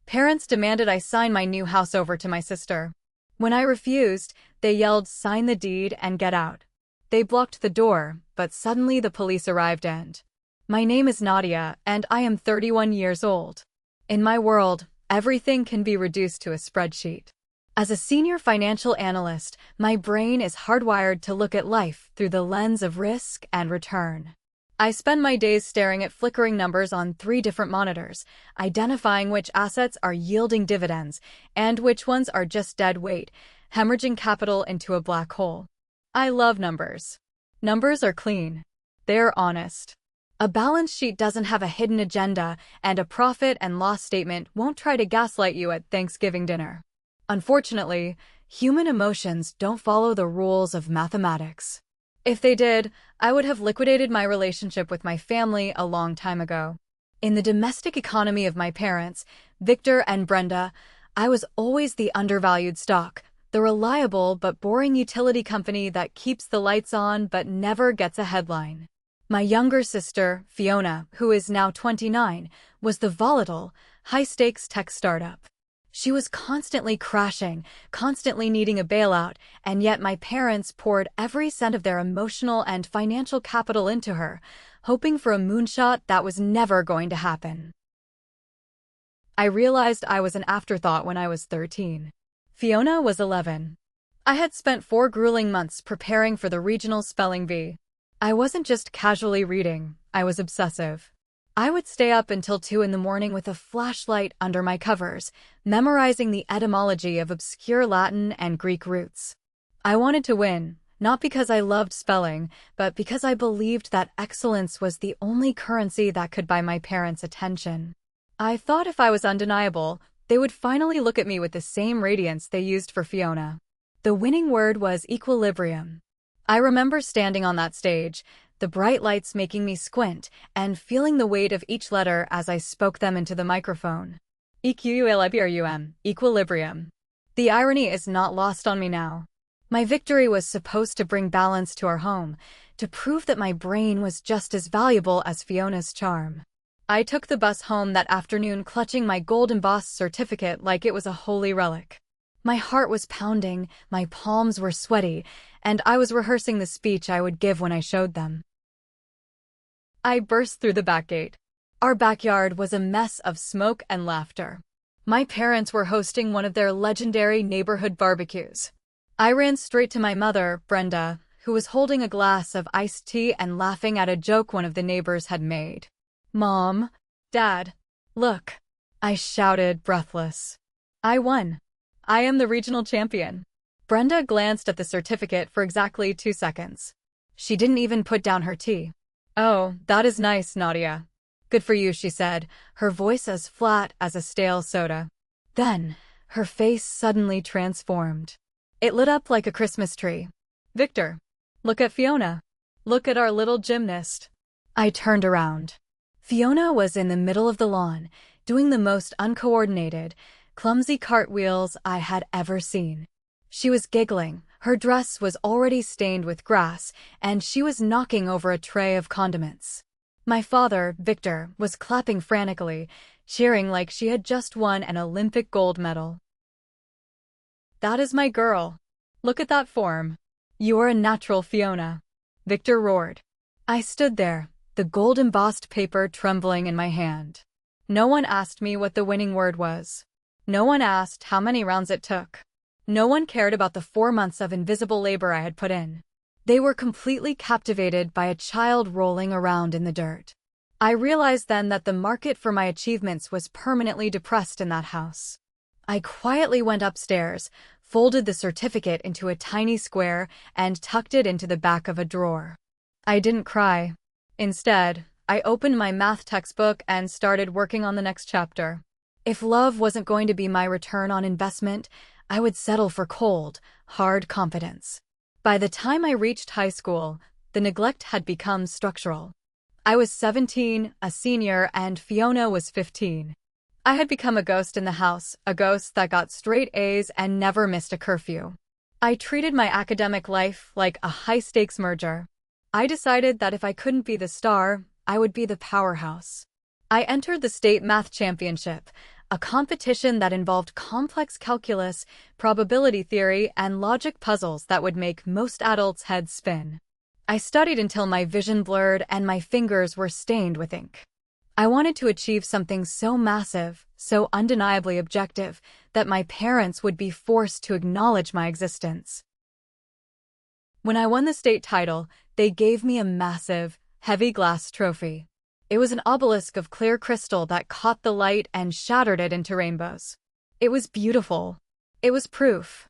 Parents demanded I sign my new house over to my sister. When I refused, they yelled, "Sign the deed and get out." They blocked the door, but suddenly the police arrived and... My name is Nadia, and I am 31 years old. In my world, everything can be reduced to a spreadsheet. As a senior financial analyst, my brain is hardwired to look at life through the lens of risk and return. I spend my days staring at flickering numbers on 3 different monitors, identifying which assets are yielding dividends and which ones are just dead weight, hemorrhaging capital into a black hole. I love numbers. Numbers are clean. They're honest. A balance sheet doesn't have a hidden agenda, and a profit and loss statement won't try to gaslight you at Thanksgiving dinner. Unfortunately, human emotions don't follow the rules of mathematics. If they did, I would have liquidated my relationship with my family a long time ago. In the domestic economy of my parents, Victor and Brenda, I was always the undervalued stock, the reliable but boring utility company that keeps the lights on but never gets a headline. My younger sister, Fiona, who is now 29, was the volatile, high-stakes tech startup. She was constantly crashing, constantly needing a bailout, and yet my parents poured every cent of their emotional and financial capital into her, hoping for a moonshot that was never going to happen. I realized I was an afterthought when I was 13. Fiona was 11. I had spent 4 grueling months preparing for the regional spelling bee. I wasn't just casually reading, I was obsessive. I would stay up until 2 in the morning with a flashlight under my covers, memorizing the etymology of obscure Latin and Greek roots. I wanted to win, not because I loved spelling, but because I believed that excellence was the only currency that could buy my parents' attention. I thought if I was undeniable, they would finally look at me with the same radiance they used for Fiona. The winning word was equilibrium. I remember standing on that stage, the bright lights making me squint, and feeling the weight of each letter as I spoke them into the microphone. Equilibrium, equilibrium. The irony is not lost on me now. My victory was supposed to bring balance to our home, to prove that my brain was just as valuable as Fiona's charm. I took the bus home that afternoon clutching my gold-embossed certificate like it was a holy relic. My heart was pounding, my palms were sweaty, and I was rehearsing the speech I would give when I showed them. I burst through the back gate. Our backyard was a mess of smoke and laughter. My parents were hosting one of their legendary neighborhood barbecues. I ran straight to my mother, Brenda, who was holding a glass of iced tea and laughing at a joke one of the neighbors had made. "Mom, Dad, look," I shouted, breathless. "I won. I am the regional champion." Brenda glanced at the certificate for exactly 2 seconds. She didn't even put down her tea. "Oh, that is nice, Nadia. Good for you," she said, her voice as flat as a stale soda. Then, her face suddenly transformed. It lit up like a Christmas tree. "Victor, look at Fiona. Look at our little gymnast." I turned around. Fiona was in the middle of the lawn, doing the most uncoordinated, clumsy cartwheels I had ever seen. She was giggling, her dress was already stained with grass, and she was knocking over a tray of condiments. My father, Victor, was clapping frantically, cheering like she had just won an Olympic gold medal. "That is my girl. Look at that form. You are a natural, Fiona," Victor roared. I stood there, the gold-embossed paper trembling in my hand. No one asked me what the winning word was. No one asked how many rounds it took. No one cared about the 4 months of invisible labor I had put in. They were completely captivated by a child rolling around in the dirt. I realized then that the market for my achievements was permanently depressed in that house. I quietly went upstairs, folded the certificate into a tiny square, and tucked it into the back of a drawer. I didn't cry. Instead, I opened my math textbook and started working on the next chapter. If love wasn't going to be my return on investment, I would settle for cold, hard competence. By the time I reached high school, the neglect had become structural. I was 17, a senior, and Fiona was 15. I had become a ghost in the house, a ghost that got straight A's and never missed a curfew. I treated my academic life like a high-stakes merger. I decided that if I couldn't be the star, I would be the powerhouse. I entered the state math championship, a competition that involved complex calculus, probability theory, and logic puzzles that would make most adults' heads spin. I studied until my vision blurred and my fingers were stained with ink. I wanted to achieve something so massive, so undeniably objective, that my parents would be forced to acknowledge my existence. When I won the state title, they gave me a massive, heavy glass trophy. It was an obelisk of clear crystal that caught the light and shattered it into rainbows. It was beautiful. It was proof.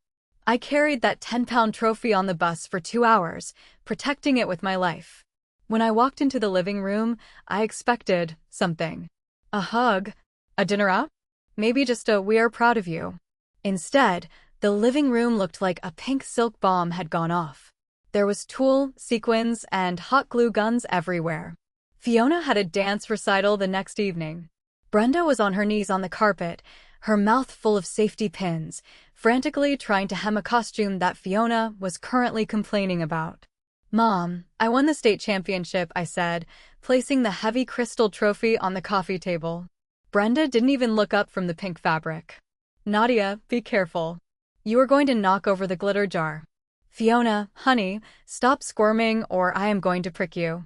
I carried that 10-pound trophy on the bus for 2 hours, protecting it with my life. When I walked into the living room, I expected something. A hug, a dinner out, maybe just a "we are proud of you." Instead, the living room looked like a pink silk bomb had gone off. There was tulle, sequins, and hot glue guns everywhere. Fiona had a dance recital the next evening. Brenda was on her knees on the carpet, her mouth full of safety pins, frantically trying to hem a costume that Fiona was currently complaining about. "Mom, I won the state championship," I said, placing the heavy crystal trophy on the coffee table. Brenda didn't even look up from the pink fabric. "Nadia, be careful. You are going to knock over the glitter jar." "Fiona, honey, stop squirming or I am going to prick you."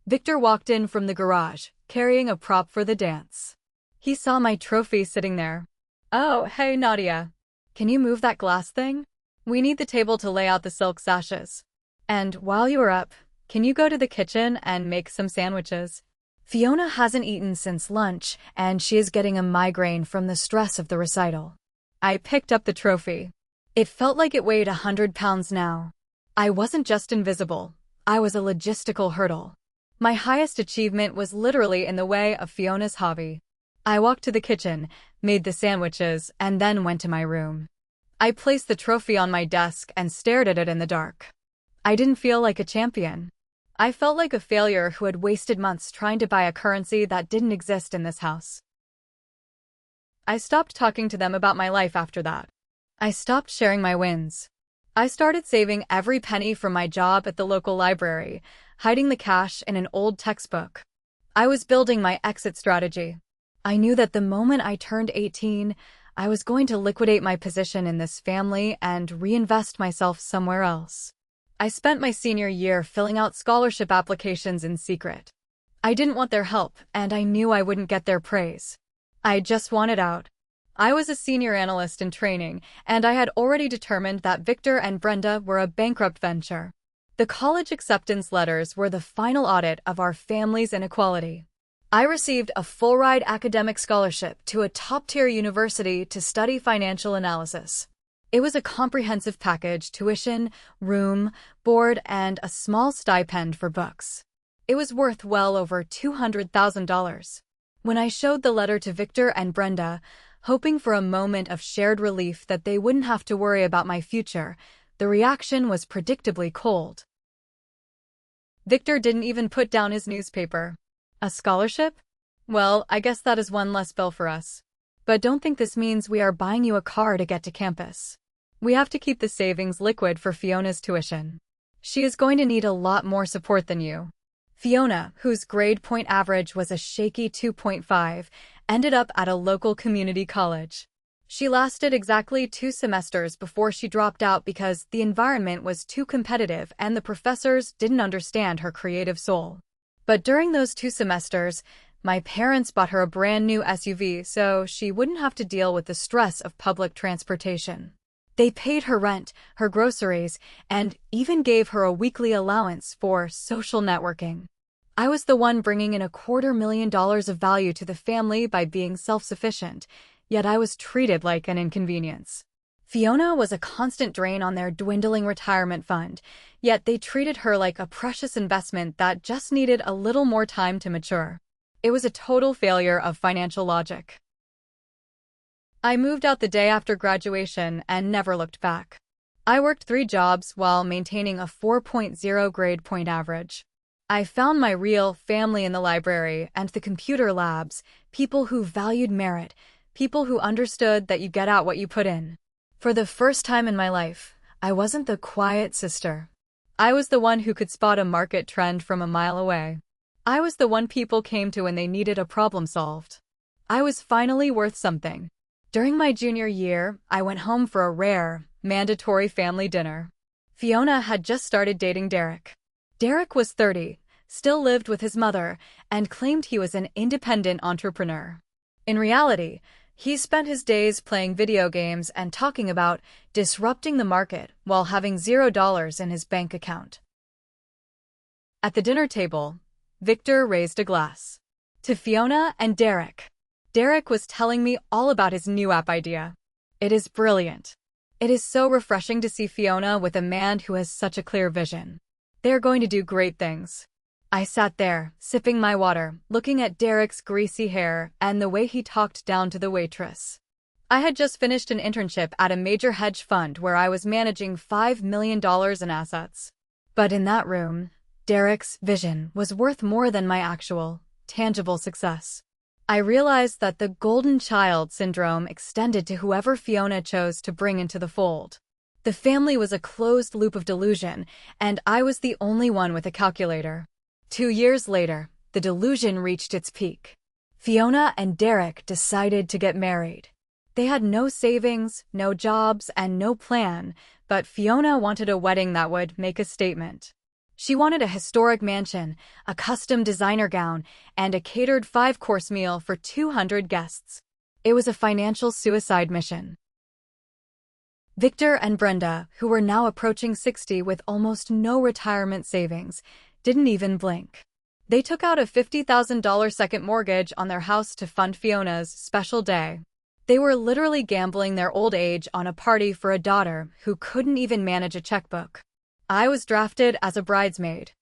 Victor walked in from the garage, carrying a prop for the dance. He saw my trophy sitting there. "Oh, hey Nadia. Can you move that glass thing? We need the table to lay out the silk sashes. And while you are up, can you go to the kitchen and make some sandwiches? Fiona hasn't eaten since lunch, and she is getting a migraine from the stress of the recital." I picked up the trophy. It felt like it weighed 100 pounds now. I wasn't just invisible. I was a logistical hurdle. My highest achievement was literally in the way of Fiona's hobby. I walked to the kitchen, made the sandwiches, and then went to my room. I placed the trophy on my desk and stared at it in the dark. I didn't feel like a champion. I felt like a failure who had wasted months trying to buy a currency that didn't exist in this house. I stopped talking to them about my life after that. I stopped sharing my wins. I started saving every penny from my job at the local library, hiding the cash in an old textbook. I was building my exit strategy. I knew that the moment I turned 18, I was going to liquidate my position in this family and reinvest myself somewhere else. I spent my senior year filling out scholarship applications in secret. I didn't want their help, and I knew I wouldn't get their praise. I just wanted out. I was a senior analyst in training, and I had already determined that Victor and Brenda were a bankrupt venture. The college acceptance letters were the final audit of our family's inequality. I received a full-ride academic scholarship to a top-tier university to study financial analysis. It was a comprehensive package: tuition, room, board, and a small stipend for books. It was worth well over $200,000. When I showed the letter to Victor and Brenda, hoping for a moment of shared relief that they wouldn't have to worry about my future, the reaction was predictably cold. Victor didn't even put down his newspaper. "A scholarship? Well, I guess that is one less bill for us. But don't think this means we are buying you a car to get to campus. We have to keep the savings liquid for Fiona's tuition. She is going to need a lot more support than you." Fiona, whose grade point average was a shaky 2.5, ended up at a local community college. She lasted exactly 2 semesters before she dropped out because the environment was too competitive and the professors didn't understand her creative soul. But during those 2 semesters, my parents bought her a brand new SUV so she wouldn't have to deal with the stress of public transportation. They paid her rent, her groceries, and even gave her a weekly allowance for social networking. I was the one bringing in $250,000 of value to the family by being self-sufficient, yet I was treated like an inconvenience. Fiona was a constant drain on their dwindling retirement fund, yet they treated her like a precious investment that just needed a little more time to mature. It was a total failure of financial logic. I moved out the day after graduation and never looked back. I worked 3 jobs while maintaining a 4.0 grade point average. I found my real family in the library and the computer labs, people who valued merit, people who understood that you get out what you put in. For the first time in my life, I wasn't the quiet sister. I was the one who could spot a market trend from a mile away. I was the one people came to when they needed a problem solved. I was finally worth something. During my junior year, I went home for a rare, mandatory family dinner. Fiona had just started dating Derek. Derek was 30, still lived with his mother, and claimed he was an independent entrepreneur. In reality, he spent his days playing video games and talking about disrupting the market while having $0 in his bank account. At the dinner table, Victor raised a glass. To Fiona and Derek. Derek was telling me all about his new app idea. It is brilliant. It is so refreshing to see Fiona with a man who has such a clear vision. They're going to do great things. I sat there, sipping my water, looking at Derek's greasy hair and the way he talked down to the waitress. I had just finished an internship at a major hedge fund where I was managing $5 million in assets. But in that room, Derek's vision was worth more than my actual, tangible success. I realized that the golden child syndrome extended to whoever Fiona chose to bring into the fold. The family was a closed loop of delusion, and I was the only one with a calculator. 2 years later, the delusion reached its peak. Fiona and Derek decided to get married. They had no savings, no jobs, and no plan, but Fiona wanted a wedding that would make a statement. She wanted a historic mansion, a custom designer gown, and a catered 5-course meal for 200 guests. It was a financial suicide mission. Victor and Brenda, who were now approaching 60 with almost no retirement savings, didn't even blink. They took out a $50,000 second mortgage on their house to fund Fiona's special day. They were literally gambling their old age on a party for a daughter who couldn't even manage a checkbook. I was drafted as a bridesmaid.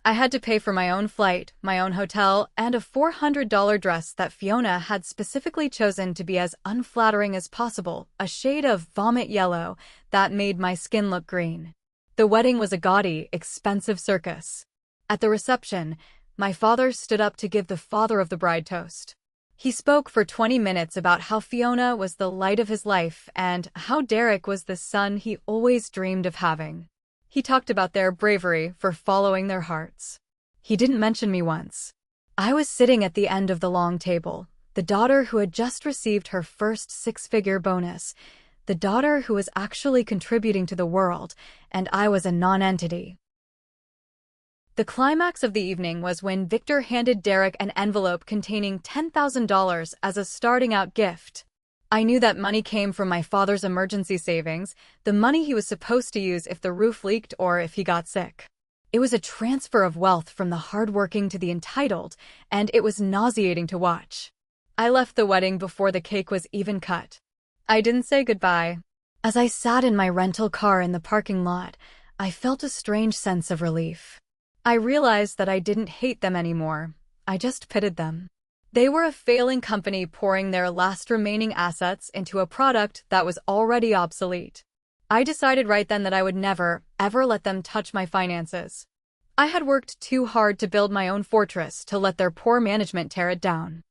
I had to pay for my own flight, my own hotel, and a $400 dress that Fiona had specifically chosen to be as unflattering as possible, a shade of vomit yellow that made my skin look green. The wedding was a gaudy, expensive circus. At the reception, my father stood up to give the father of the bride toast. He spoke for 20 minutes about how Fiona was the light of his life and how Derek was the son he always dreamed of having. He talked about their bravery for following their hearts. He didn't mention me once. I was sitting at the end of the long table, the daughter who had just received her first 6-figure bonus, the daughter who was actually contributing to the world, and I was a non-entity. The climax of the evening was when Victor handed Derek an envelope containing $10,000 as a starting-out gift. I knew that money came from my father's emergency savings, the money he was supposed to use if the roof leaked or if he got sick. It was a transfer of wealth from the hardworking to the entitled, and it was nauseating to watch. I left the wedding before the cake was even cut. I didn't say goodbye. As I sat in my rental car in the parking lot, I felt a strange sense of relief. I realized that I didn't hate them anymore. I just pitied them. They were a failing company pouring their last remaining assets into a product that was already obsolete. I decided right then that I would never, ever let them touch my finances. I had worked too hard to build my own fortress to let their poor management tear it down.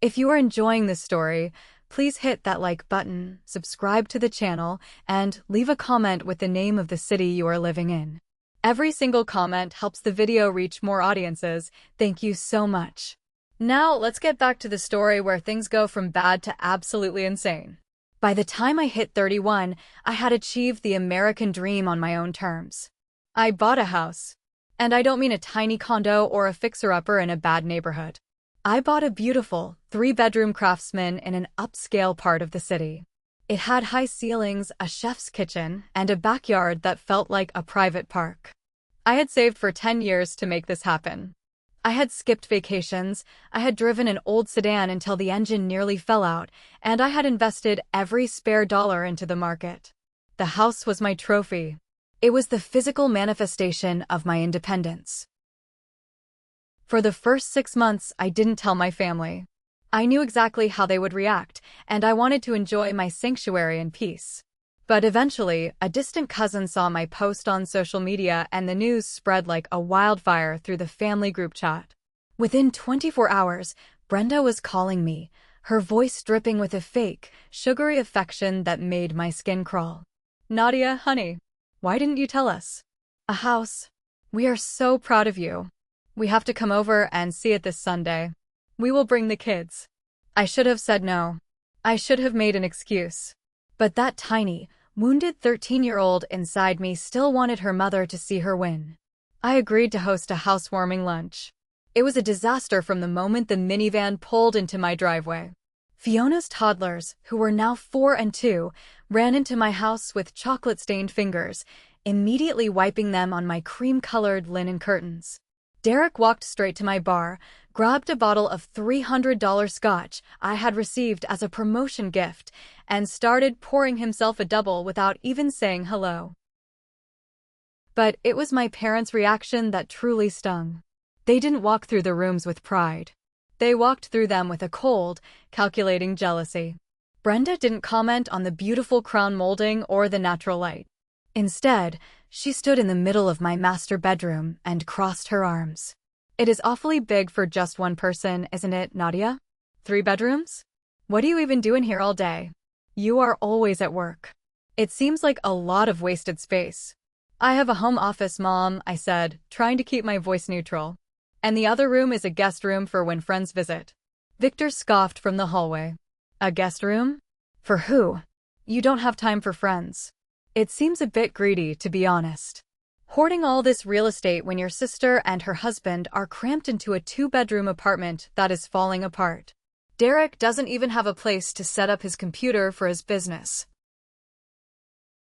If you are enjoying this story, please hit that like button, subscribe to the channel, and leave a comment with the name of the city you are living in. Every single comment helps the video reach more audiences. Thank you so much. Now, let's get back to the story where things go from bad to absolutely insane. By the time I hit 31, I had achieved the American dream on my own terms. I bought a house. And I don't mean a tiny condo or a fixer-upper in a bad neighborhood. I bought a beautiful, 3-bedroom Craftsman in an upscale part of the city. It had high ceilings, a chef's kitchen, and a backyard that felt like a private park. I had saved for 10 years to make this happen. I had skipped vacations, I had driven an old sedan until the engine nearly fell out, and I had invested every spare dollar into the market. The house was my trophy. It was the physical manifestation of my independence. For the first 6 months, I didn't tell my family. I knew exactly how they would react, and I wanted to enjoy my sanctuary in peace. But eventually, a distant cousin saw my post on social media and the news spread like a wildfire through the family group chat. Within 24 hours, Brenda was calling me, her voice dripping with a fake, sugary affection that made my skin crawl. "Nadia, honey, why didn't you tell us? A house. We are so proud of you. We have to come over and see it this Sunday. We will bring the kids. I should have said no. I should have made an excuse. But that tiny, wounded 13-year-old inside me still wanted her mother to see her win. I agreed to host a housewarming lunch. It was a disaster from the moment the minivan pulled into my driveway. Fiona's toddlers, who were now 4 and 2, ran into my house with chocolate-stained fingers, immediately wiping them on my cream-colored linen curtains. Derek walked straight to my bar, grabbed a bottle of $300 scotch I had received as a promotion gift, and started pouring himself a double without even saying hello. But it was my parents' reaction that truly stung. They didn't walk through the rooms with pride. They walked through them with a cold, calculating jealousy. Brenda didn't comment on the beautiful crown molding or the natural light. Instead, she stood in the middle of my master bedroom and crossed her arms. It is awfully big for just one person, isn't it, Nadia? 3 bedrooms? What do you even do in here all day? You are always at work. It seems like a lot of wasted space. I have a home office, Mom, I said, trying to keep my voice neutral. And the other room is a guest room for when friends visit. Victor scoffed from the hallway. A guest room? For who? You don't have time for friends. It seems a bit greedy, to be honest. Hoarding all this real estate when your sister and her husband are cramped into a 2-bedroom apartment that is falling apart. Derek doesn't even have a place to set up his computer for his business.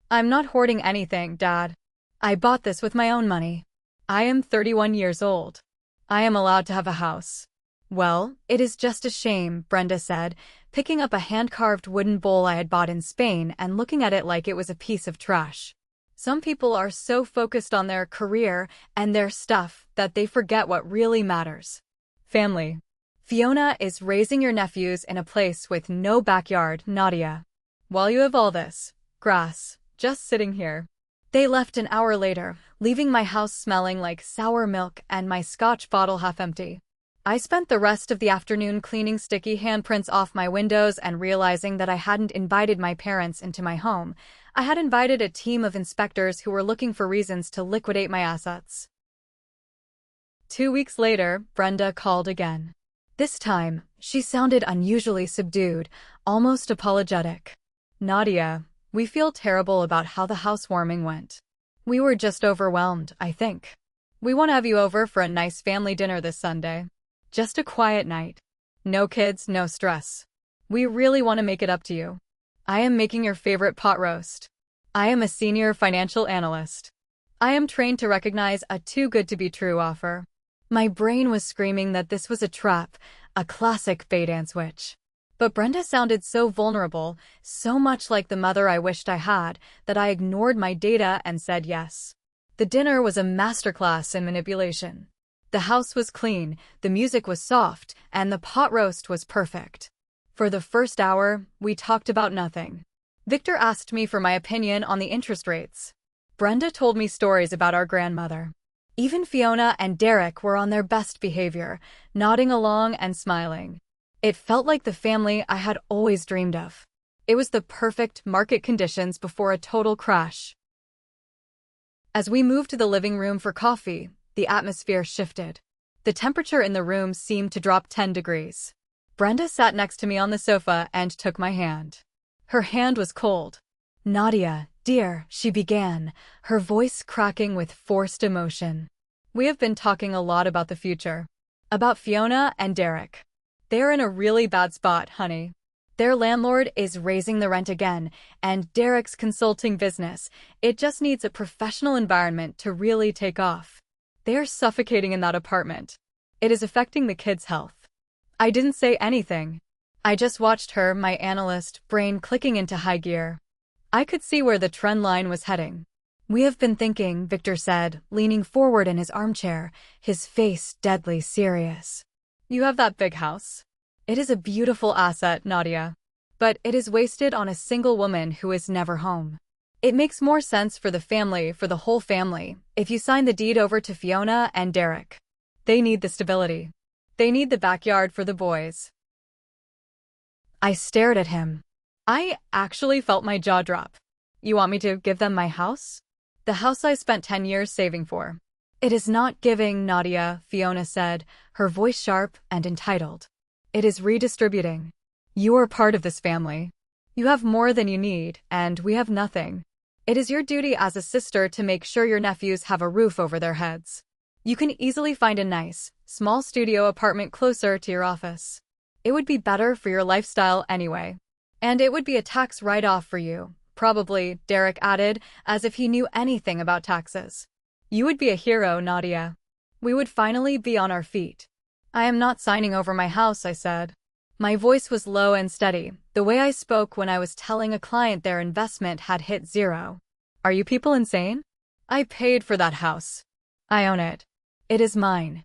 I'm not hoarding anything, Dad. I bought this with my own money. I am 31 years old. I am allowed to have a house. Well, it is just a shame, Brenda said, picking up a hand-carved wooden bowl I had bought in Spain and looking at it like it was a piece of trash. Some people are so focused on their career and their stuff that they forget what really matters. Family. Fiona is raising your nephews in a place with no backyard, Nadia. While you have all this grass just sitting here. They left an hour later, leaving my house smelling like sour milk and my scotch bottle half empty. I spent the rest of the afternoon cleaning sticky handprints off my windows and realizing that I hadn't invited my parents into my home. I had invited a team of inspectors who were looking for reasons to liquidate my assets. 2 weeks later, Brenda called again. This time, she sounded unusually subdued, almost apologetic. Nadia, we feel terrible about how the housewarming went. We were just overwhelmed, I think. We want to have you over for a nice family dinner this Sunday. Just a quiet night. No kids, no stress. We really want to make it up to you. I am making your favorite pot roast. I am a senior financial analyst. I am trained to recognize a too-good-to-be-true offer. My brain was screaming that this was a trap, a classic bait-and-switch. But Brenda sounded so vulnerable, so much like the mother I wished I had, that I ignored my data and said yes. The dinner was a masterclass in manipulation. The house was clean, the music was soft, and the pot roast was perfect. For the first hour, we talked about nothing. Victor asked me for my opinion on the interest rates. Brenda told me stories about our grandmother. Even Fiona and Derek were on their best behavior, nodding along and smiling. It felt like the family I had always dreamed of. It was the perfect market conditions before a total crash. As we moved to the living room for coffee, the atmosphere shifted. The temperature in the room seemed to drop 10 degrees. Brenda sat next to me on the sofa and took my hand. Her hand was cold. Nadia, dear, she began, her voice cracking with forced emotion. We have been talking a lot about the future. About Fiona and Derek. They're in a really bad spot, honey. Their landlord is raising the rent again, and Derek's consulting business, it just needs a professional environment to really take off. They're suffocating in that apartment. It is affecting the kids' health. I didn't say anything. I just watched her, my analyst, brain clicking into high gear. I could see where the trend line was heading. We have been thinking, Victor said, leaning forward in his armchair, his face deadly serious. You have that big house. It is a beautiful asset, Nadia. But it is wasted on a single woman who is never home. It makes more sense for the whole family, if you sign the deed over to Fiona and Derek. They need the stability. They need the backyard for the boys. I stared at him. I actually felt my jaw drop. You want me to give them my house? The house I spent 10 years saving for. It is not giving, Nadia, Fiona said, her voice sharp and entitled. It is redistributing. You are part of this family. You have more than you need, and we have nothing. It is your duty as a sister to make sure your nephews have a roof over their heads. You can easily find a nice, small studio apartment closer to your office. It would be better for your lifestyle anyway. And it would be a tax write-off for you, probably, Derek added, as if he knew anything about taxes. You would be a hero, Nadia. We would finally be on our feet. I am not signing over my house, I said. My voice was low and steady, the way I spoke when I was telling a client their investment had hit zero. Are you people insane? I paid for that house. I own it. It is mine.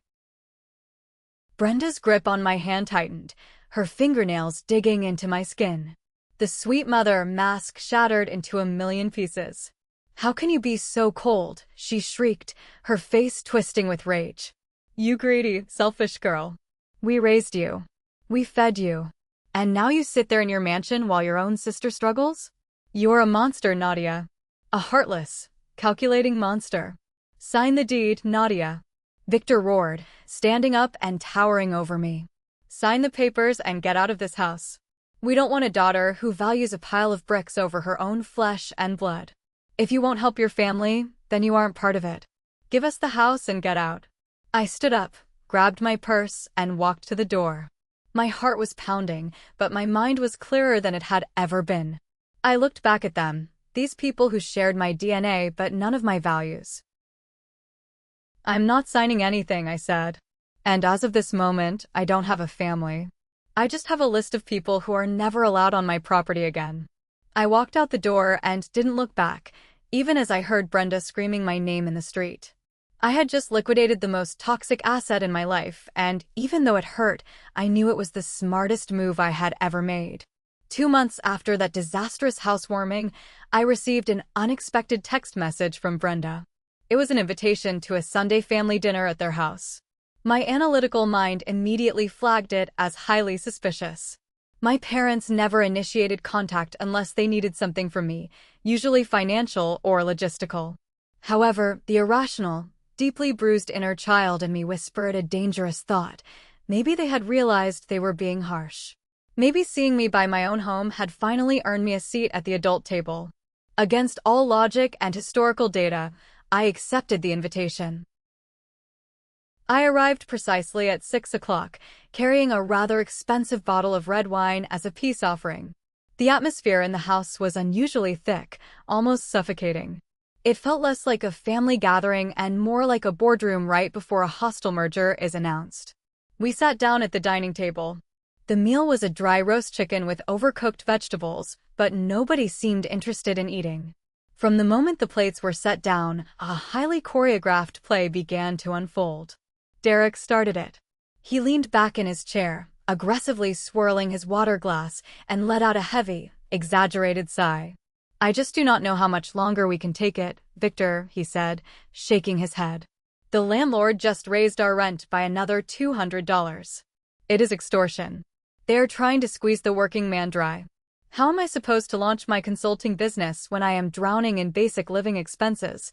Brenda's grip on my hand tightened, her fingernails digging into my skin. The sweet mother mask shattered into a million pieces. How can you be so cold? She shrieked, her face twisting with rage. You greedy, selfish girl. We raised you. We fed you. And now you sit there in your mansion while your own sister struggles? You're a monster, Nadia. A heartless, calculating monster. Sign the deed, Nadia. Victor roared, standing up and towering over me. Sign the papers and get out of this house. We don't want a daughter who values a pile of bricks over her own flesh and blood. If you won't help your family, then you aren't part of it. Give us the house and get out. I stood up, grabbed my purse, and walked to the door. My heart was pounding, but my mind was clearer than it had ever been. I looked back at them, these people who shared my DNA but none of my values. I'm not signing anything, I said. And as of this moment, I don't have a family. I just have a list of people who are never allowed on my property again. I walked out the door and didn't look back, even as I heard Brenda screaming my name in the street. I had just liquidated the most toxic asset in my life, and even though it hurt, I knew it was the smartest move I had ever made. 2 months after that disastrous housewarming, I received an unexpected text message from Brenda. It was an invitation to a Sunday family dinner at their house. My analytical mind immediately flagged it as highly suspicious. My parents never initiated contact unless they needed something from me, usually financial or logistical. However, the irrational, deeply bruised inner child in me whispered a dangerous thought. Maybe they had realized they were being harsh. Maybe seeing me buy my own home had finally earned me a seat at the adult table. Against all logic and historical data, I accepted the invitation. I arrived precisely at 6 o'clock, carrying a rather expensive bottle of red wine as a peace offering. The atmosphere in the house was unusually thick, almost suffocating. It felt less like a family gathering and more like a boardroom right before a hostile merger is announced. We sat down at the dining table. The meal was a dry roast chicken with overcooked vegetables, but nobody seemed interested in eating. From the moment the plates were set down, a highly choreographed play began to unfold. Derek started it. He leaned back in his chair, aggressively swirling his water glass, and let out a heavy, exaggerated sigh. I just do not know how much longer we can take it, Victor, he said, shaking his head. The landlord just raised our rent by another $200. It is extortion. They are trying to squeeze the working man dry. How am I supposed to launch my consulting business when I am drowning in basic living expenses?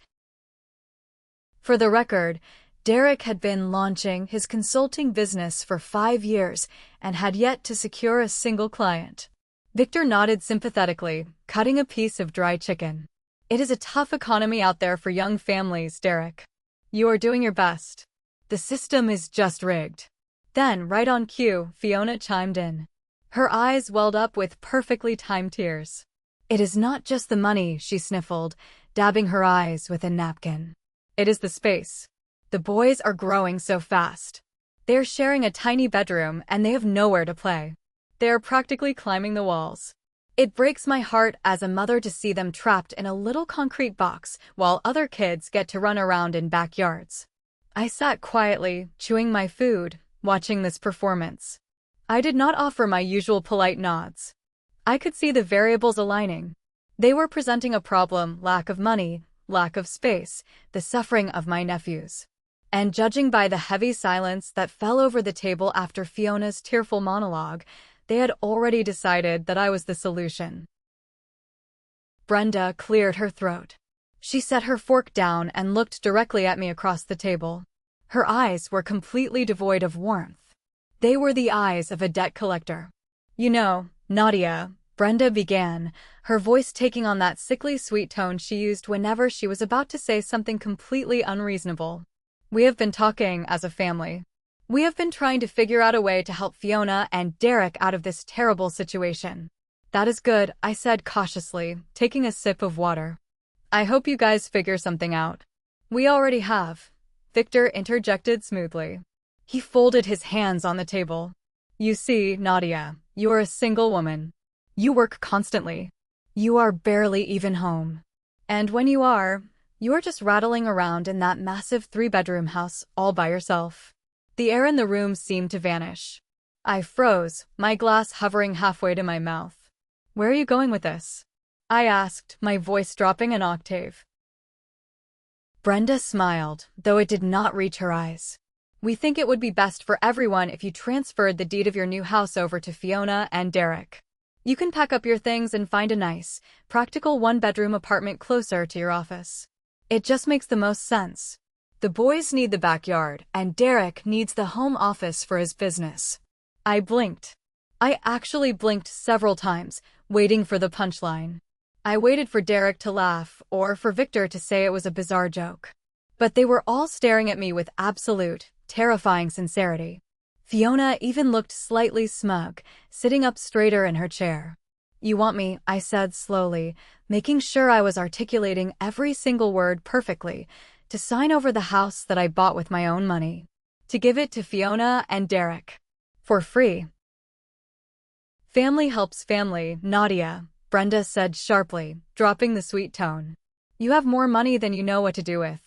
For the record, Derek had been launching his consulting business for 5 years and had yet to secure a single client. Victor nodded sympathetically, cutting a piece of dry chicken. It is a tough economy out there for young families, Derek. You are doing your best. The system is just rigged. Then, right on cue, Fiona chimed in. Her eyes welled up with perfectly timed tears. It is not just the money, she sniffled, dabbing her eyes with a napkin. It is the space. The boys are growing so fast. They are sharing a tiny bedroom and they have nowhere to play. They are practically climbing the walls. It breaks my heart as a mother to see them trapped in a little concrete box while other kids get to run around in backyards. I sat quietly, chewing my food, watching this performance. I did not offer my usual polite nods. I could see the variables aligning. They were presenting a problem: lack of money, lack of space, the suffering of my nephews. And judging by the heavy silence that fell over the table after Fiona's tearful monologue, they had already decided that I was the solution. Brenda cleared her throat. She set her fork down and looked directly at me across the table. Her eyes were completely devoid of warmth. They were the eyes of a debt collector. You know, Nadia, Brenda began, her voice taking on that sickly sweet tone she used whenever she was about to say something completely unreasonable. We have been talking as a family. We have been trying to figure out a way to help Fiona and Derek out of this terrible situation. That is good, I said cautiously, taking a sip of water. I hope you guys figure something out. We already have, Victor interjected smoothly. He folded his hands on the table. You see, Nadia, you are a single woman. You work constantly. You are barely even home. And when you are just rattling around in that massive 3-bedroom house all by yourself. The air in the room seemed to vanish. I froze, my glass hovering halfway to my mouth. Where are you going with this? I asked, my voice dropping an octave. Brenda smiled, though it did not reach her eyes. We think it would be best for everyone if you transferred the deed of your new house over to Fiona and Derek. You can pack up your things and find a nice, practical 1-bedroom apartment closer to your office. It just makes the most sense. The boys need the backyard, and Derek needs the home office for his business. I blinked. I actually blinked several times, waiting for the punchline. I waited for Derek to laugh, or for Victor to say it was a bizarre joke. But they were all staring at me with absolute, terrifying sincerity. Fiona even looked slightly smug, sitting up straighter in her chair. You want me, I said slowly, making sure I was articulating every single word perfectly, to sign over the house that I bought with my own money. To give it to Fiona and Derek. For free. Family helps family, Nadia, Brenda said sharply, dropping the sweet tone. You have more money than you know what to do with.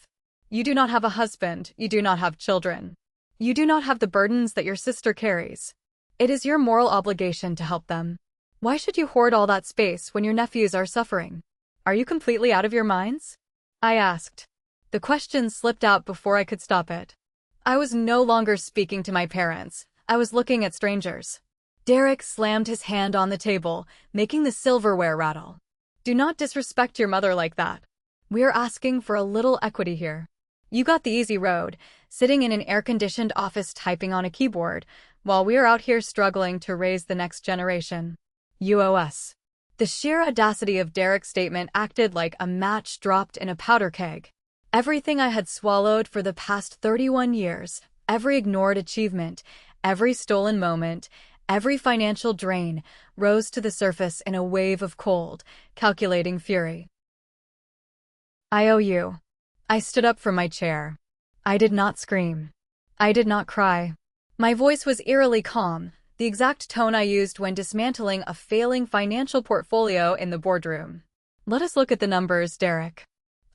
You do not have a husband, you do not have children. You do not have the burdens that your sister carries. It is your moral obligation to help them. Why should you hoard all that space when your nephews are suffering? Are you completely out of your minds? I asked. The question slipped out before I could stop it. I was no longer speaking to my parents. I was looking at strangers. Derek slammed his hand on the table, making the silverware rattle. Do not disrespect your mother like that. We are asking for a little equity here. You got the easy road, sitting in an air-conditioned office typing on a keyboard, while we are out here struggling to raise the next generation. You owe us. The sheer audacity of Derek's statement acted like a match dropped in a powder keg. Everything I had swallowed for the past 31 years, every ignored achievement, every stolen moment, every financial drain, rose to the surface in a wave of cold, calculating fury. I owe you. I stood up from my chair. I did not scream. I did not cry. My voice was eerily calm, the exact tone I used when dismantling a failing financial portfolio in the boardroom. Let us look at the numbers, Derek.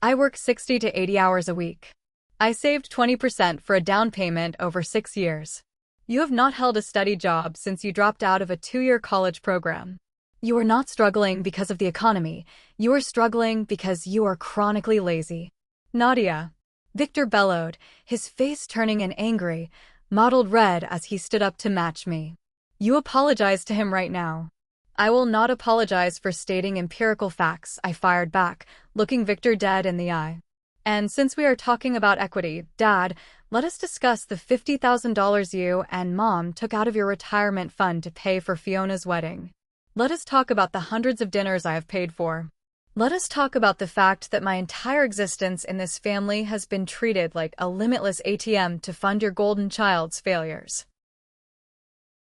I work 60 to 80 hours a week. I saved 20% for a down payment over 6 years. You have not held a steady job since you dropped out of a 2-year college program. You are not struggling because of the economy. You are struggling because you are chronically lazy. Nadia. Victor bellowed, his face turning an angry, mottled red as he stood up to match me. You apologize to him right now. I will not apologize for stating empirical facts, I fired back, looking Victor dead in the eye. And since we are talking about equity, Dad, let us discuss the $50,000 you and Mom took out of your retirement fund to pay for Fiona's wedding. Let us talk about the hundreds of dinners I have paid for. Let us talk about the fact that my entire existence in this family has been treated like a limitless ATM to fund your golden child's failures.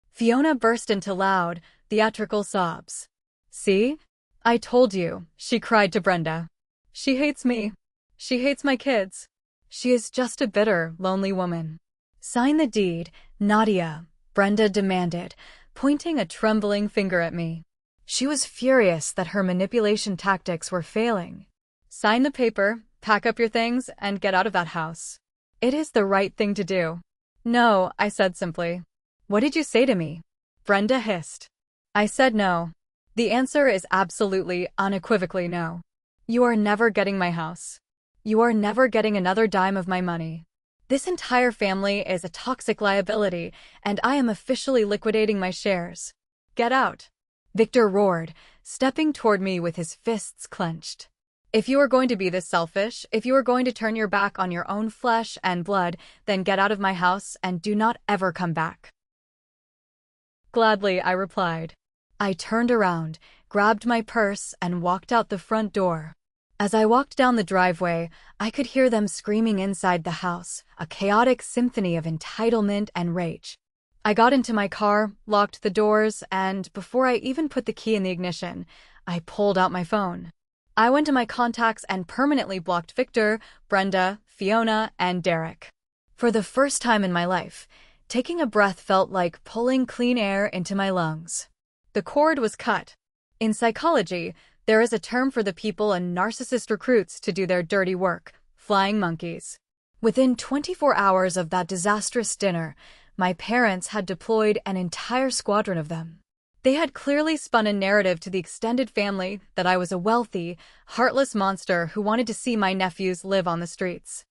Fiona burst into loud, theatrical sobs. See? I told you, she cried to Brenda. She hates me. She hates my kids. She is just a bitter, lonely woman. Sign the deed, Nadia, Brenda demanded, pointing a trembling finger at me. She was furious that her manipulation tactics were failing. Sign the paper, pack up your things, and get out of that house. It is the right thing to do. No, I said simply. What did you say to me? Brenda hissed. I said no. The answer is absolutely, unequivocally no. You are never getting my house. You are never getting another dime of my money. This entire family is a toxic liability, and I am officially liquidating my shares. Get out. Victor roared, stepping toward me with his fists clenched. If you are going to be this selfish, if you are going to turn your back on your own flesh and blood, then get out of my house and do not ever come back. gladly, I replied. I turned around, grabbed my purse, and walked out the front door. As I walked down the driveway, I could hear them screaming inside the house, a chaotic symphony of entitlement and rage. I got into my car, locked the doors, and before I even put the key in the ignition, I pulled out my phone. I went to my contacts and permanently blocked Victor, Brenda, Fiona, and Derek. For the first time in my life, taking a breath felt like pulling clean air into my lungs. The cord was cut. In psychology, there is a term for the people a narcissist recruits to do their dirty work: flying monkeys. Within 24 hours of that disastrous dinner, my parents had deployed an entire squadron of them. They had clearly spun a narrative to the extended family that I was a wealthy, heartless monster who wanted to see my nephews live on the streets.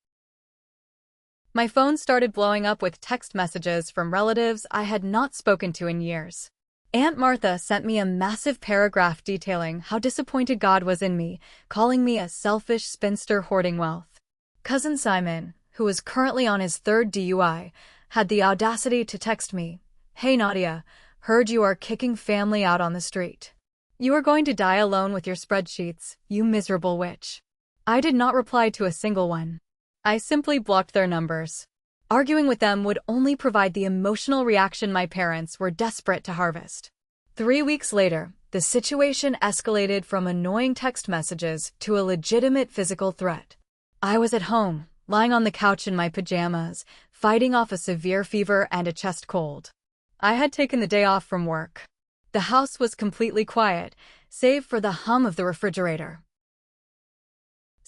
My phone started blowing up with text messages from relatives I had not spoken to in years. Aunt Martha sent me a massive paragraph detailing how disappointed God was in me, calling me a selfish spinster hoarding wealth. Cousin Simon, who was currently on his third DUI, had the audacity to text me, "Hey Nadia, heard you are kicking family out on the street. You are going to die alone with your spreadsheets, you miserable witch." I did not reply to a single one. I simply blocked their numbers. Arguing with them would only provide the emotional reaction my parents were desperate to harvest. 3 weeks later, the situation escalated from annoying text messages to a legitimate physical threat. I was at home, lying on the couch in my pajamas, fighting off a severe fever and a chest cold. I had taken the day off from work. The house was completely quiet, save for the hum of the refrigerator.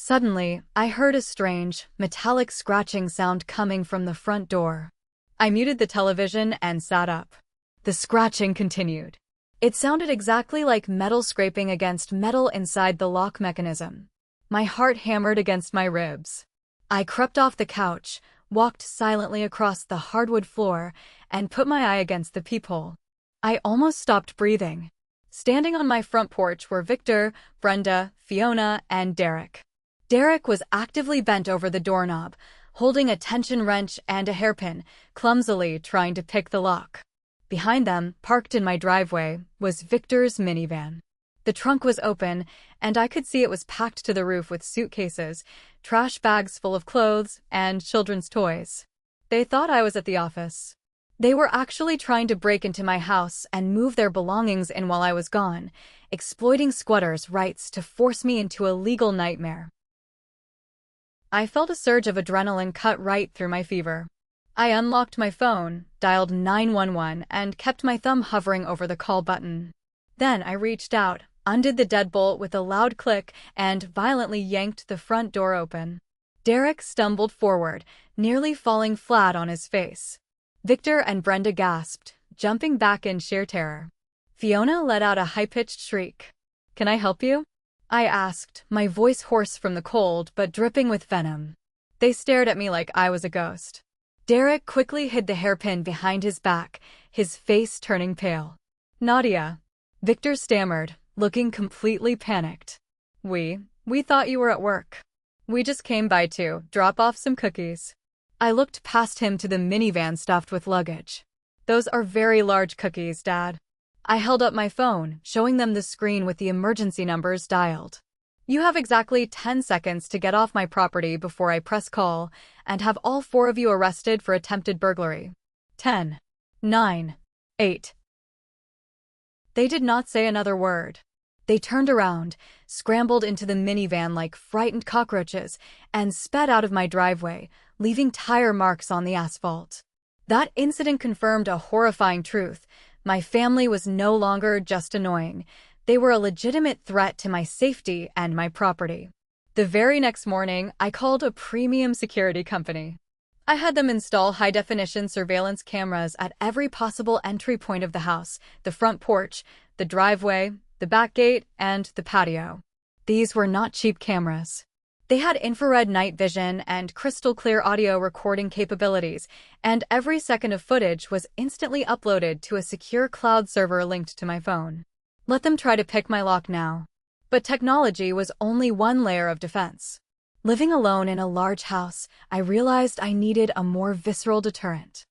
Suddenly, I heard a strange, metallic scratching sound coming from the front door. I muted the television and sat up. The scratching continued. It sounded exactly like metal scraping against metal inside the lock mechanism. My heart hammered against my ribs. I crept off the couch, walked silently across the hardwood floor, and put my eye against the peephole. I almost stopped breathing. Standing on my front porch were Victor, Brenda, Fiona, and Derek. Derek was actively bent over the doorknob, holding a tension wrench and a hairpin, clumsily trying to pick the lock. Behind them, parked in my driveway, was Victor's minivan. The trunk was open, and I could see it was packed to the roof with suitcases, trash bags full of clothes, and children's toys. They thought I was at the office. They were actually trying to break into my house and move their belongings in while I was gone, exploiting squatters' rights to force me into a legal nightmare. I felt a surge of adrenaline cut right through my fever. I unlocked my phone, dialed 911, and kept my thumb hovering over the call button. Then I reached out, undid the deadbolt with a loud click, and violently yanked the front door open. Derek stumbled forward, nearly falling flat on his face. Victor and Brenda gasped, jumping back in sheer terror. Fiona let out a high-pitched shriek. "Can I help you?" I asked, my voice hoarse from the cold but dripping with venom. They stared at me like I was a ghost. Derek quickly hid the hairpin behind his back, his face turning pale. "Nadia," Victor stammered, looking completely panicked. We thought you were at work. We just came by to drop off some cookies." I looked past him to the minivan stuffed with luggage. "Those are very large cookies, Dad." I held up my phone, showing them the screen with the emergency numbers dialed. "You have exactly 10 seconds to get off my property before I press call and have all 4 of you arrested for attempted burglary. 10, 9, 8. They did not say another word. They turned around, scrambled into the minivan like frightened cockroaches, and sped out of my driveway, leaving tire marks on the asphalt. That incident confirmed a horrifying truth. My family was no longer just annoying. They were a legitimate threat to my safety and my property. The very next morning, I called a premium security company. I had them install high-definition surveillance cameras at every possible entry point of the house, the front porch, the driveway, the back gate, and the patio. These were not cheap cameras. They had infrared night vision and crystal-clear audio recording capabilities, and every second of footage was instantly uploaded to a secure cloud server linked to my phone. Let them try to pick my lock now. But technology was only one layer of defense. Living alone in a large house, I realized I needed a more visceral deterrent.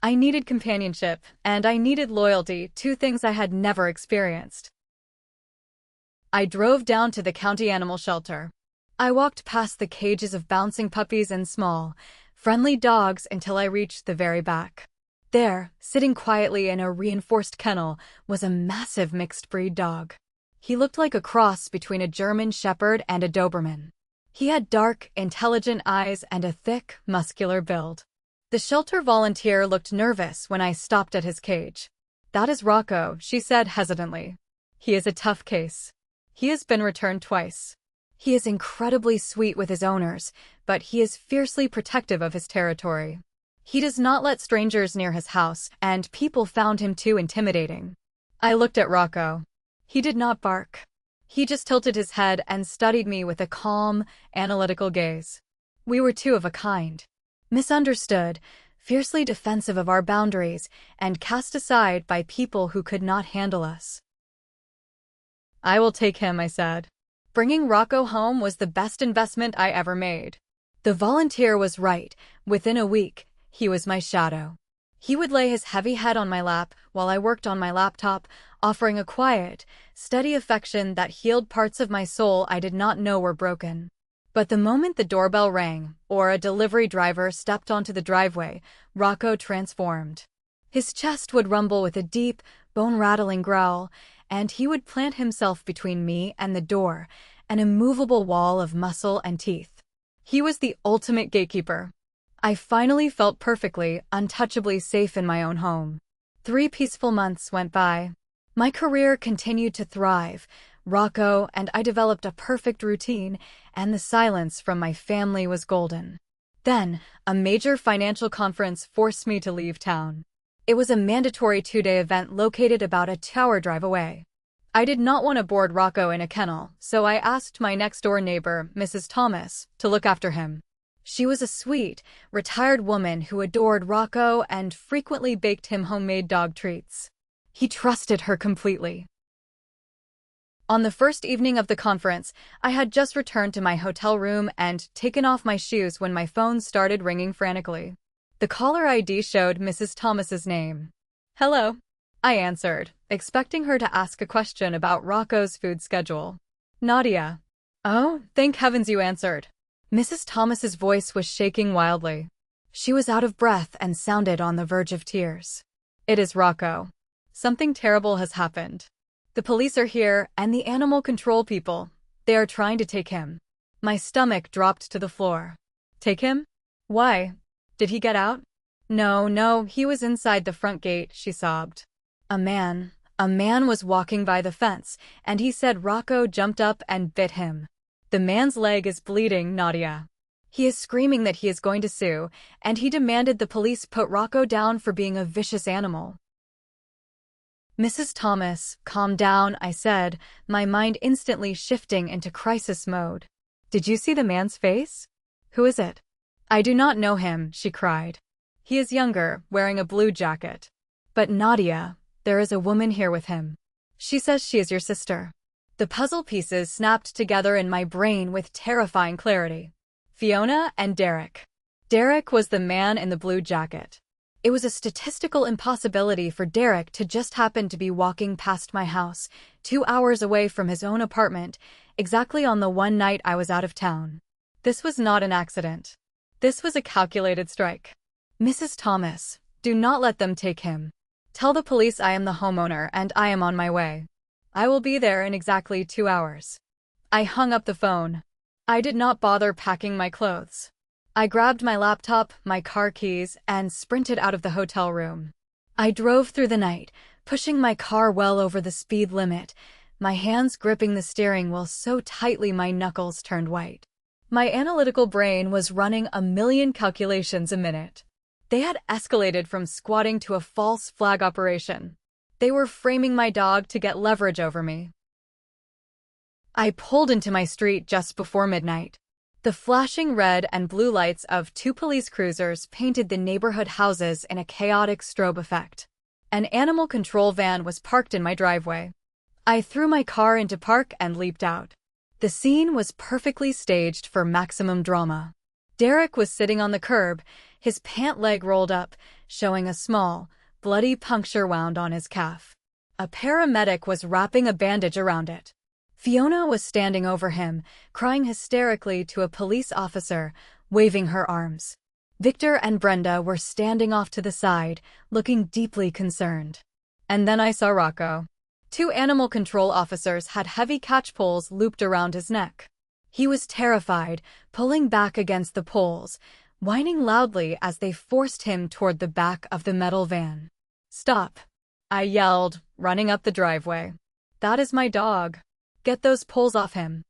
I needed companionship, and I needed loyalty, two things I had never experienced. I drove down to the county animal shelter. I walked past the cages of bouncing puppies and small, friendly dogs until I reached the very back. There, sitting quietly in a reinforced kennel, was a massive mixed-breed dog. He looked like a cross between a German Shepherd and a Doberman. He had dark, intelligent eyes and a thick, muscular build. The shelter volunteer looked nervous when I stopped at his cage. "That is Rocco," she said hesitantly. "He is a tough case. He has been returned twice. He is incredibly sweet with his owners, but he is fiercely protective of his territory. He does not let strangers near his house, and people found him too intimidating." I looked at Rocco. He did not bark. He just tilted his head and studied me with a calm, analytical gaze. We were two of a kind. Misunderstood, fiercely defensive of our boundaries, and cast aside by people who could not handle us. "I will take him," I said. Bringing Rocco home was the best investment I ever made. The volunteer was right. Within a week, he was my shadow. He would lay his heavy head on my lap while I worked on my laptop, offering a quiet, steady affection that healed parts of my soul I did not know were broken. But the moment the doorbell rang, or a delivery driver stepped onto the driveway, Rocco transformed. His chest would rumble with a deep, bone-rattling growl, and he would plant himself between me and the door, an immovable wall of muscle and teeth. He was the ultimate gatekeeper. I finally felt perfectly, untouchably safe in my own home. 3 peaceful months went by. My career continued to thrive. Rocco and I developed a perfect routine, and the silence from my family was golden. Then, a major financial conference forced me to leave town. It was a mandatory 2-day event located about a 2-hour drive away. I did not want to board Rocco in a kennel, so I asked my next-door neighbor, Mrs. Thomas, to look after him. She was a sweet, retired woman who adored Rocco and frequently baked him homemade dog treats. He trusted her completely. On the first evening of the conference, I had just returned to my hotel room and taken off my shoes when my phone started ringing frantically. The caller ID showed Mrs. Thomas's name. "Hello," I answered, expecting her to ask a question about Rocco's food schedule. "Nadia." "Oh, thank heavens you answered." Mrs. Thomas's voice was shaking wildly. She was out of breath and sounded on the verge of tears. "It is Rocco. Something terrible has happened. The police are here, and the animal control people. They are trying to take him." My stomach dropped to the floor. "Take him? Why? Did he get out?" No, he was inside the front gate," she sobbed. A man was walking by the fence, and he said Rocco jumped up and bit him. The man's leg is bleeding, Nadia. He is screaming that he is going to sue, and he demanded the police put Rocco down for being a vicious animal. "Mrs. Thomas, calm down," I said, my mind instantly shifting into crisis mode. "Did you see the man's face? Who is it?" "I do not know him," she cried. "He is younger, wearing a blue jacket." "But Nadia, there is a woman here with him. She says she is your sister." The puzzle pieces snapped together in my brain with terrifying clarity. Fiona and Derek. Derek was the man in the blue jacket. It was a statistical impossibility for Derek to just happen to be walking past my house, 2 hours away from his own apartment, exactly on the one night I was out of town. This was not an accident. This was a calculated strike. "Mrs. Thomas, do not let them take him. Tell the police I am the homeowner and I am on my way. I will be there in exactly 2 hours." I hung up the phone. I did not bother packing my clothes. I grabbed my laptop, my car keys, and sprinted out of the hotel room. I drove through the night, pushing my car well over the speed limit, my hands gripping the steering wheel so tightly my knuckles turned white. My analytical brain was running a million calculations a minute. They had escalated from squatting to a false flag operation. They were framing my dog to get leverage over me. I pulled into my street just before midnight. The flashing red and blue lights of 2 police cruisers painted the neighborhood houses in a chaotic strobe effect. An animal control van was parked in my driveway. I threw my car into park and leaped out. The scene was perfectly staged for maximum drama. Derek was sitting on the curb, His pant leg rolled up, showing a small, bloody puncture wound on his calf. A paramedic was wrapping a bandage around it. Fiona was standing over him, crying hysterically to a police officer, waving her arms. Victor and Brenda were standing off to the side, looking deeply concerned. And then I saw Rocco. 2 animal control officers had heavy catch poles looped around his neck. He was terrified, pulling back against the poles, whining loudly as they forced him toward the back of the metal van. "Stop!" I yelled, running up the driveway. "That is my dog. Get those poles off him."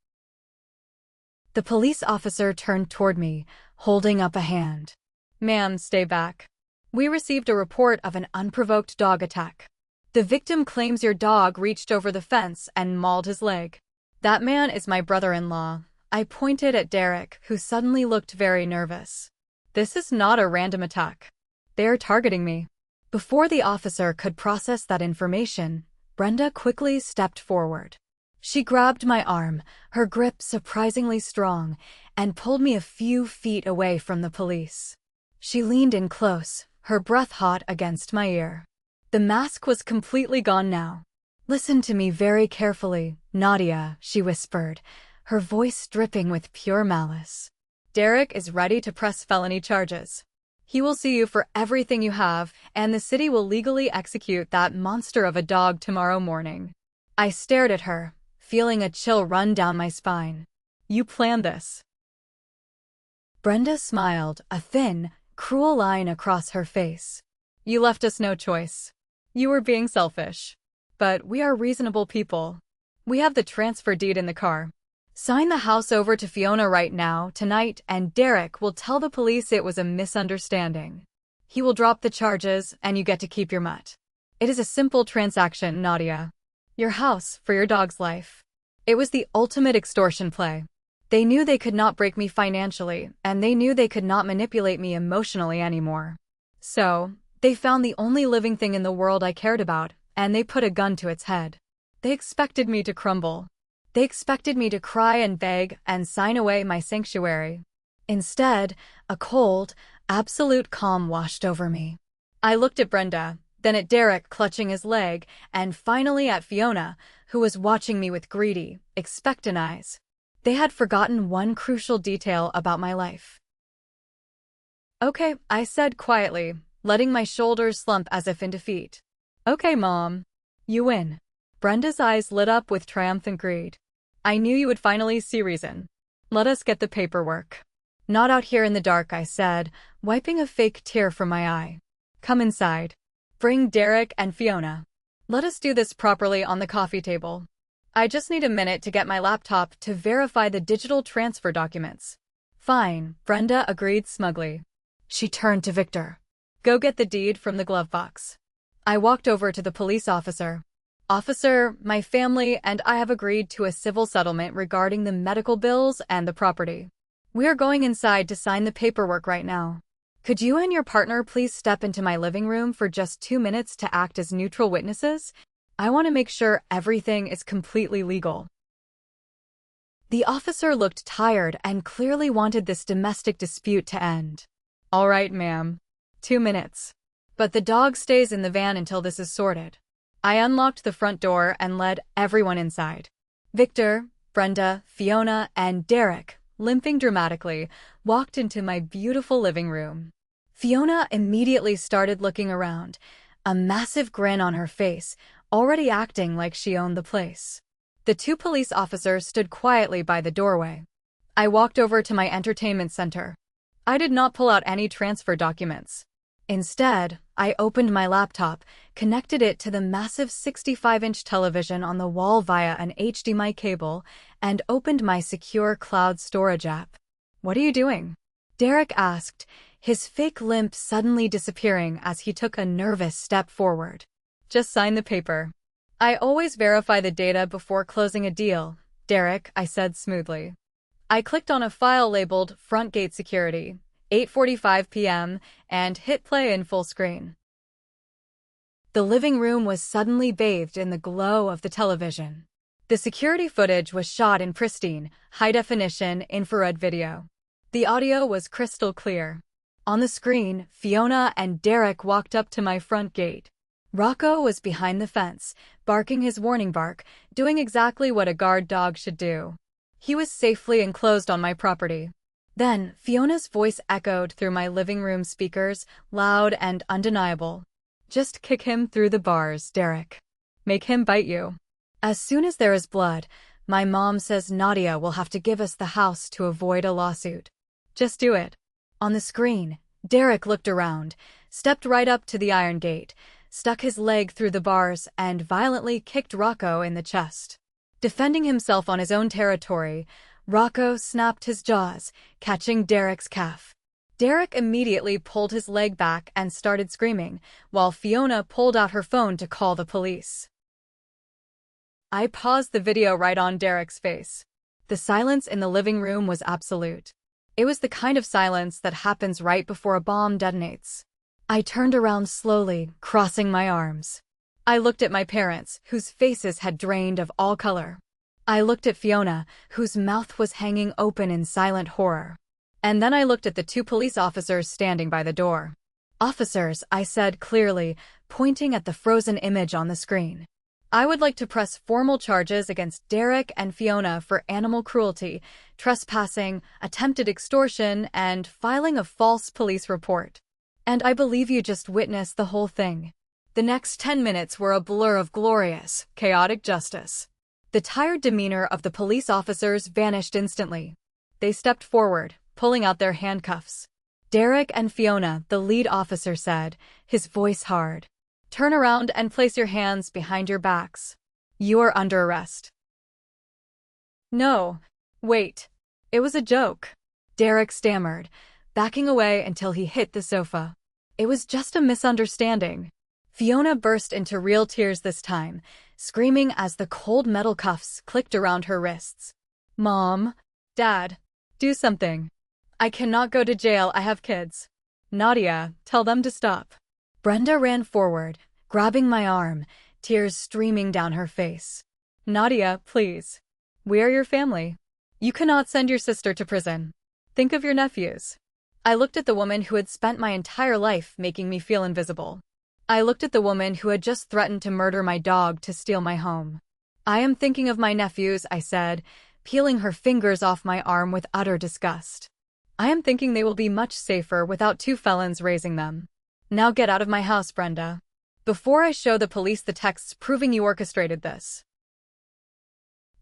The police officer turned toward me, holding up a hand. "Ma'am, stay back. We received a report of an unprovoked dog attack. The victim claims your dog reached over the fence and mauled his leg." "That man is my brother-in-law." I pointed at Derek, who suddenly looked very nervous. "This is not a random attack. They are targeting me." Before the officer could process that information, Brenda quickly stepped forward. She grabbed my arm, her grip surprisingly strong, and pulled me a few feet away from the police. She leaned in close, her breath hot against my ear. The mask was completely gone now. "Listen to me very carefully, Nadia," she whispered, her voice dripping with pure malice. "Derek is ready to press felony charges. He will sue you for everything you have, and the city will legally execute that monster of a dog tomorrow morning." I stared at her, feeling a chill run down my spine. "You planned this." Brenda smiled, a thin, cruel line across her face. "You left us no choice. You were being selfish. But we are reasonable people. We have the transfer deed in the car. Sign the house over to Fiona right now, tonight, and Derek will tell the police it was a misunderstanding. He will drop the charges, and you get to keep your mutt. It is a simple transaction, Nadia. Your house for your dog's life." It was the ultimate extortion play. They knew they could not break me financially, and they knew they could not manipulate me emotionally anymore. So, they found the only living thing in the world I cared about, and they put a gun to its head. They expected me to crumble. They expected me to cry and beg and sign away my sanctuary. Instead, a cold, absolute calm washed over me. I looked at Brenda, then at Derek clutching his leg, and finally at Fiona, who was watching me with greedy, expectant eyes. They had forgotten one crucial detail about my life. "Okay," I said quietly, letting my shoulders slump as if in defeat. "Okay, Mom. You win." Brenda's eyes lit up with triumphant greed. "I knew you would finally see reason. Let us get the paperwork." "Not out here in the dark," I said, wiping a fake tear from my eye. "Come inside. Bring Derek and Fiona. Let us do this properly on the coffee table. I just need a minute to get my laptop to verify the digital transfer documents." "Fine," Brenda agreed smugly. She turned to Victor. "Go get the deed from the glove box." I walked over to the police officer. "Officer, my family and I have agreed to a civil settlement regarding the medical bills and the property. We are going inside to sign the paperwork right now. Could you and your partner please step into my living room for just 2 minutes to act as neutral witnesses? I want to make sure everything is completely legal." The officer looked tired and clearly wanted this domestic dispute to end. "All right, ma'am. 2 minutes. But the dog stays in the van until this is sorted." I unlocked the front door and led everyone inside. Victor, Brenda, Fiona, and Derek, limping dramatically, walked into my beautiful living room. Fiona immediately started looking around, a massive grin on her face, already acting like she owned the place. The 2 police officers stood quietly by the doorway. I walked over to my entertainment center. I did not pull out any transfer documents. Instead, I opened my laptop, connected it to the massive 65-inch television on the wall via an HDMI cable, and opened my secure cloud storage app. "What are you doing?" Derek asked, his fake limp suddenly disappearing as he took a nervous step forward. "Just sign the paper. I always verify the data before closing a deal, Derek," I said smoothly. I clicked on a file labeled Front Gate Security, 8:45 p.m., and hit play in full screen. The living room was suddenly bathed in the glow of the television. The security footage was shot in pristine, high-definition infrared video. The audio was crystal clear. On the screen, Fiona and Derek walked up to my front gate. Rocco was behind the fence, barking his warning bark, doing exactly what a guard dog should do. He was safely enclosed on my property. Then, Fiona's voice echoed through my living room speakers, loud and undeniable. "Just kick him through the bars, Derek. Make him bite you. As soon as there is blood, my mom says Nadia will have to give us the house to avoid a lawsuit. Just do it." On the screen, Derek looked around, stepped right up to the iron gate, stuck his leg through the bars, and violently kicked Rocco in the chest. Defending himself on his own territory, Rocco snapped his jaws, catching Derek's calf. Derek immediately pulled his leg back and started screaming, while Fiona pulled out her phone to call the police. I paused the video right on Derek's face. The silence in the living room was absolute. It was the kind of silence that happens right before a bomb detonates. I turned around slowly, crossing my arms. I looked at my parents, whose faces had drained of all color. I looked at Fiona, whose mouth was hanging open in silent horror. And then I looked at the two police officers standing by the door. "Officers," I said clearly, pointing at the frozen image on the screen. "I would like to press formal charges against Derek and Fiona for animal cruelty, trespassing, attempted extortion, and filing a false police report. And I believe you just witnessed the whole thing." The next 10 minutes were a blur of glorious, chaotic justice. The tired demeanor of the police officers vanished instantly. They stepped forward, pulling out their handcuffs. "Derek and Fiona," the lead officer said, his voice hard. "Turn around and place your hands behind your backs. You are under arrest." "No. Wait. It was a joke," Derek stammered, backing away until he hit the sofa. "It was just a misunderstanding." Fiona burst into real tears this time, screaming as the cold metal cuffs clicked around her wrists. "Mom, Dad, do something. I cannot go to jail, I have kids. Nadia, tell them to stop." Brenda ran forward, grabbing my arm, tears streaming down her face. "Nadia, please. We are your family. You cannot send your sister to prison. Think of your nephews." I looked at the woman who had spent my entire life making me feel invisible. I looked at the woman who had just threatened to murder my dog to steal my home. "I am thinking of my nephews," I said, peeling her fingers off my arm with utter disgust. "I am thinking they will be much safer without two felons raising them. Now get out of my house, Brenda, before I show the police the texts proving you orchestrated this."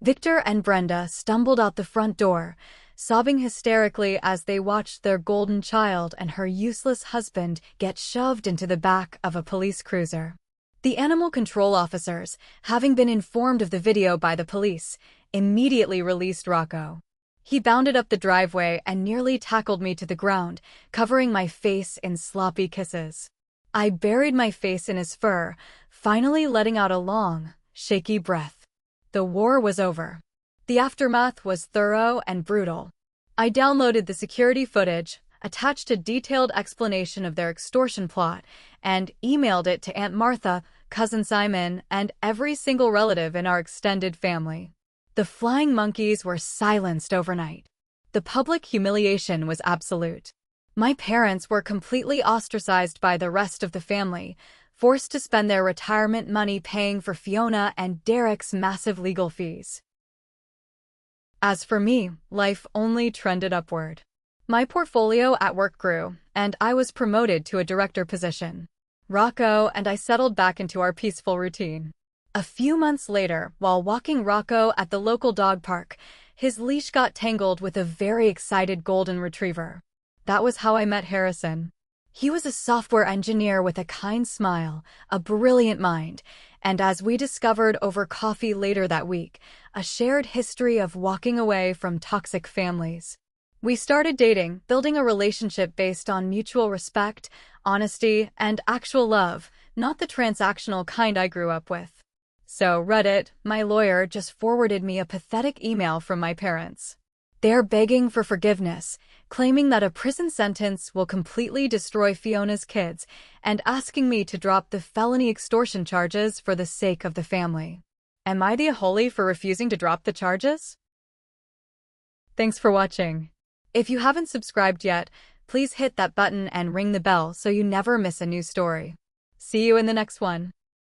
Victor and Brenda stumbled out the front door, sobbing hysterically as they watched their golden child and her useless husband get shoved into the back of a police cruiser. The animal control officers, having been informed of the video by the police, immediately released Rocco. He bounded up the driveway and nearly tackled me to the ground, covering my face in sloppy kisses. I buried my face in his fur, finally letting out a long, shaky breath. The war was over. The aftermath was thorough and brutal. I downloaded the security footage, attached a detailed explanation of their extortion plot, and emailed it to Aunt Martha, Cousin Simon, and every single relative in our extended family. The flying monkeys were silenced overnight. The public humiliation was absolute. My parents were completely ostracized by the rest of the family, forced to spend their retirement money paying for Fiona and Derek's massive legal fees. As for me, life only trended upward. My portfolio at work grew, and I was promoted to a director position. Rocco and I settled back into our peaceful routine. A few months later, while walking Rocco at the local dog park, his leash got tangled with a very excited golden retriever. That was how I met Harrison. He was a software engineer with a kind smile, a brilliant mind, and as we discovered over coffee later that week, a shared history of walking away from toxic families. We started dating, building a relationship based on mutual respect, honesty, and actual love, not the transactional kind I grew up with. So Reddit, my lawyer, just forwarded me a pathetic email from my parents. They're begging for forgiveness, claiming that a prison sentence will completely destroy Fiona's kids, and asking me to drop the felony extortion charges for the sake of the family. Am I the holy for refusing to drop the charges? Thanks for watching. If you haven't subscribed yet, Please hit that button and ring the bell so you never miss a new story. See you in the next one.